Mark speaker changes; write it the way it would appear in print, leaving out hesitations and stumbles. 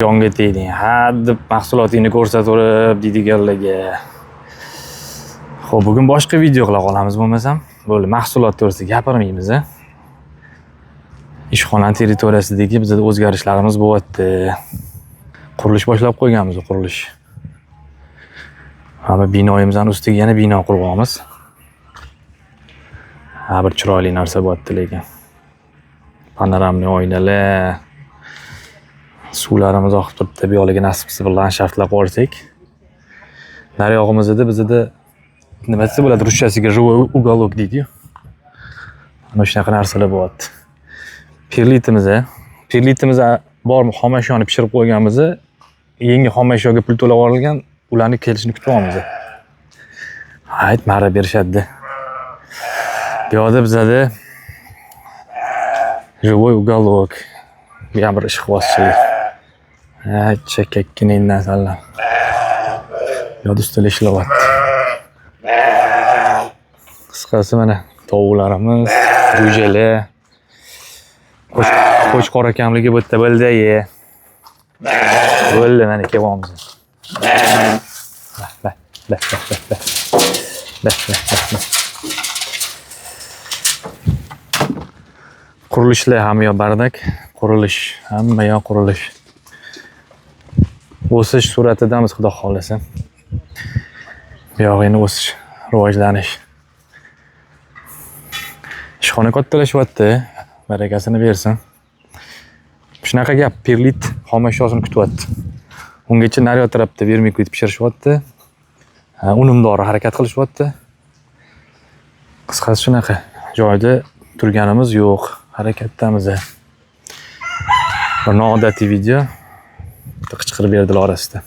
Speaker 1: jonga tegding. Ha deb mahsulotingni ko'rsataverib deydiganlarga. Xo'p, bugun boshqa video qila qolamiz bo'lmasam. Bo'ldi, mahsulot to'g'risida gapirmaymiz. Ishxona territoriyasidagi bizda o'zgarishlarimiz bo'lyapti. Qurilish boshlab qo'yganmiz, qurilish. Hamma binoyimizning ustiga yana bino qurganmiz. Ha, bir chiroyli narsa bo'lyapti lekin. Panoramli oynalar, suvlarimiz oqib turibdi. Bu yo'liga nasibsi bir landshaftlar qo'ysak. Naryog'imizda bizda nima desa bo'ladi, ruschasiga живой уголок deydi-yu. Ana shunaqa narsalar bo'lyapti. Perlitimiz bor xomashyoni pishirib qo'yganmiz. Yangi xomashyoga pul to'lab yuborilgan, ularni kelishini kutyapmiz. Hayt, marra berishadi. Bu yerda bizda живой уголок. Bu ham bir ishqibozchilik. Chakkakkina narsalar. Bu yerda ustida ishlayapti. Qisqasi mana tovuqlarimiz, go'jalar, qo'chqor akamligi bu yerda bo'ldi-ye. Bo'ldi, mana kelyapmiz. Qurilishlar ham yo bardak, qurilish, hamma yo qurilish. O'sish suratidamiz, xudo xolasa. Bu yog'ini o'sish, rivojlanish. Ishxona kattalashyapti, barakasini bersin. Shunaqa gap, perlit xomashyosini kutyapti. Ungacha naryot tarafda vermik qilib pishirishyapti. Unumdori harakat qilishyapti. Qisqasi shunaqa. Joyda turganimiz yo'q, harakatdamiz. Bir noodatiy video qichqirib berdilar orasida.